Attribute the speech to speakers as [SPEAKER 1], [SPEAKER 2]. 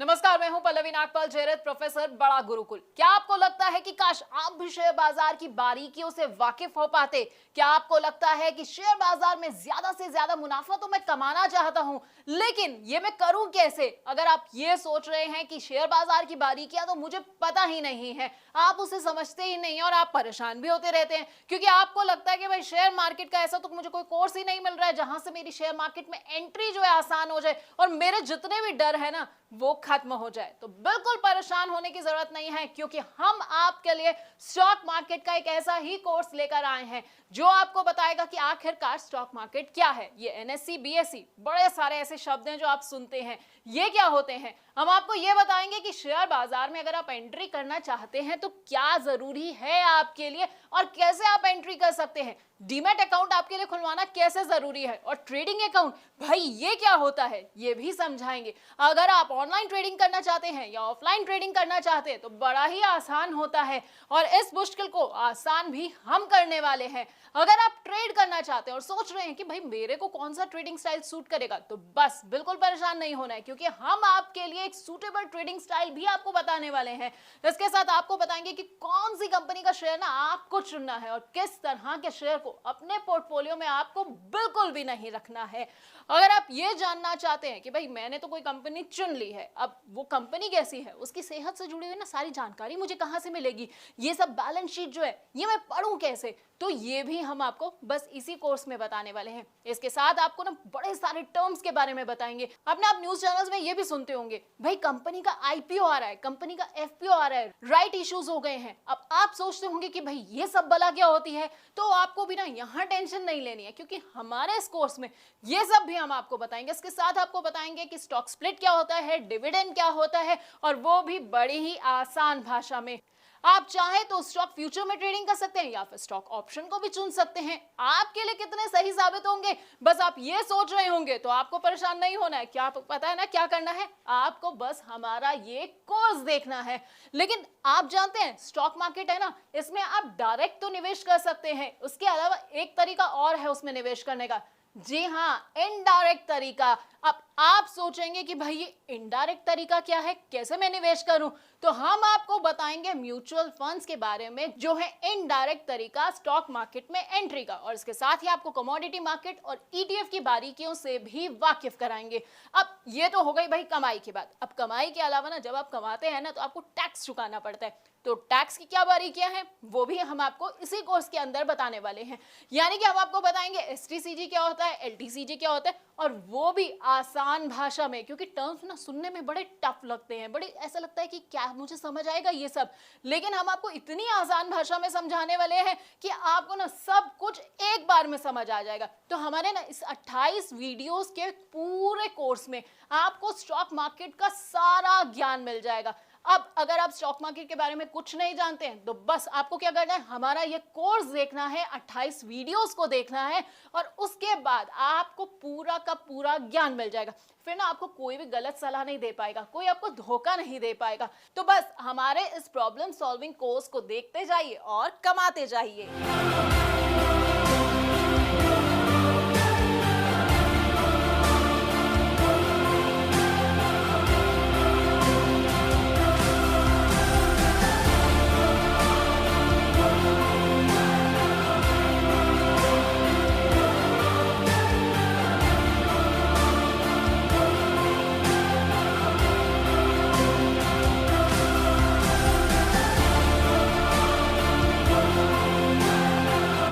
[SPEAKER 1] नमस्कार, मैं हूं पल्लवी नागपाल जयरथ, प्रोफेसर बड़ा गुरुकुल। क्या आपको लगता है कि काश आप भी शेयर बाजार की बारीकियों से वाकिफ हो पाते? क्या आपको लगता है कि शेयर बाजार में ज्यादा से ज्यादा मुनाफा तो मैं कमाना चाहता हूं, लेकिन ये मैं करूं कैसे? अगर आप ये सोच रहे हैं कि शेयर बाजार की बारीकियां तो मुझे पता ही नहीं है, आप उसे समझते ही नहीं और आप परेशान भी होते रहते हैं, क्योंकि आपको लगता है कि भाई शेयर मार्केट का ऐसा तो मुझे कोई कोर्स ही नहीं मिल रहा है जहां से मेरी शेयर मार्केट में एंट्री जो है आसान हो जाए और मेरे जितने भी डर है ना वो खत्म हो जाए। तो बिल्कुल परेशान होने की जरूरत नहीं है, क्योंकि हम आपके लिए स्टॉक मार्केट का एक ऐसा ही कोर्स लेकर आए हैं जो आपको बताएगा कि आखिरकार स्टॉक मार्केट क्या है। ये एनएससी, बीएससी, बड़े सारे ऐसे शब्द हैं जो आप सुनते हैं, ये क्या होते हैं। हम आपको ये बताएंगे कि शेयर बाजार में अगर आप एंट्री करना चाहते हैं तो क्या जरूरी है आपके लिए और कैसे आप एंट्री कर सकते हैं। डीमैट अकाउंट आपके लिए खुलवाना कैसे जरूरी है और ट्रेडिंग अकाउंट भाई ये क्या होता है ये भी समझाएंगे। अगर आप ऑनलाइन ट्रेडिंग करना चाहते हैं या ऑफलाइन ट्रेडिंग करना चाहते हैं तो बड़ा ही आसान होता है और इस मुश्किल को आसान भी हम करने वाले हैं। अगर आप ट्रेड करना चाहते हैं और सोच रहे हैं कि भाई मेरे को कौन सा ट्रेडिंग स्टाइल सूट करेगा, तो बस बिल्कुल परेशान नहीं होना है, क्योंकि हम आपके लिए एक सूटेबल ट्रेडिंग स्टाइल भी आपको बताने वाले हैं। इसके साथ आपको बताएंगे कि कौन सी कंपनी का शेयर ना आपको चुनना है और किस तरह के शेयर को अपने पोर्टफोलियो में आपको बिल्कुल भी नहीं रखना है। अगर आप ये जानना चाहते हैं कि भाई मैंने तो कोई कंपनी चुन ली है, अब वो कंपनी कैसी है, उसकी सेहत से जुड़ी हुई ना सारी जानकारी मुझे कहां से मिलेगी, ये सब बैलेंस शीट जो है ये मैं पढूं कैसे, तो ये भी हम आपको बस इसी कोर्स में बताने वाले हैं। इसके साथ आपको ना बड़े सारे टर्म्स के बारे में बताएंगे। अपने आप न्यूज चैनल्स में ये भी सुनते होंगे भाई कंपनी का आईपीओ आ रहा है, कंपनी का एफपीओ आ रहा है, राइट इश्यूज हो गए हैं। अब आप सोचते होंगे कि भाई ये सब बला क्या होती है, तो आपको भी ना यहाँ टेंशन नहीं लेनी है, क्योंकि हमारे इस कोर्स में ये सब भी हम आपको बताएंगे। इसके साथ आपको बताएंगे कि स्टॉक स्प्लिट क्या होता है, डिविडेंड क्या होता है, और वो भी बड़ी ही आसान भाषा में। आप चाहे तो स्टॉक फ्यूचर में ट्रेडिंग कर सकते हैं या फिर स्टॉक ऑप्शन को भी चुन सकते हैं। आपके लिए कितने सही साबित होंगे बस आप ये सोच रहे होंगे, तो आपको परेशान नहीं होना है। क्या पता है ना क्या करना है, आपको बस हमारा ये कोर्स देखना है। लेकिन आप जानते हैं स्टॉक मार्केट है ना, इसमें आप डायरेक्ट तो निवेश कर सकते हैं, उसके अलावा एक तरीका और है उसमें निवेश करने का। जी हाँ, इनडायरेक्ट तरीका। अब आप सोचेंगे कि भाई ये इनडायरेक्ट तरीका क्या है, कैसे मैं निवेश करूं, तो हम आपको बताएंगे म्यूचुअल फंड्स के बारे में जो है इनडायरेक्ट तरीका स्टॉक मार्केट में एंट्री का, और इसके साथ ही आपको कमोडिटी मार्केट और ईटीएफ की बारीकियों से भी वाकिफ कराएंगे। अब ये तो हो गई भाई कमाई की बात। अब कमाई के अलावा ना जब आप कमाते हैं ना तो आपको टैक्स चुकाना पड़ता है, तो टैक्स की क्या बारीकियां हैं वो भी हम आपको इसी कोर्स के अंदर बताने वाले हैं। यानी कि हम आपको बताएंगे एसटीसीजी क्या होता है, एलटीसीजी क्या होता है, और वो भी आसान भाषा में, क्योंकि टर्म्स ना सुनने में बड़े टफ लगते हैं, बड़े ऐसा लगता है कि क्या मुझे समझ आएगा ये सब, लेकिन हम आपको इतनी आसान भाषा में समझाने वाले हैं कि आपको ना सब कुछ एक बार में समझ आ जाएगा। तो हमारे ना इस 28 वीडियोस के पूरे कोर्स में आपको स्टॉक मार्केट का सारा ज्ञान मिल जाएगा। अब अगर आप स्टॉक मार्केट के बारे में कुछ नहीं जानते हैं तो बस आपको क्या करना है, हमारा ये कोर्स देखना है, 28 वीडियोस को देखना है, और उसके बाद आपको पूरा का पूरा ज्ञान मिल जाएगा। फिर ना आपको कोई भी गलत सलाह नहीं दे पाएगा, कोई आपको धोखा नहीं दे पाएगा। तो बस हमारे इस प्रॉब्लम सॉल्विंग कोर्स को देखते जाइए और कमाते जाइए।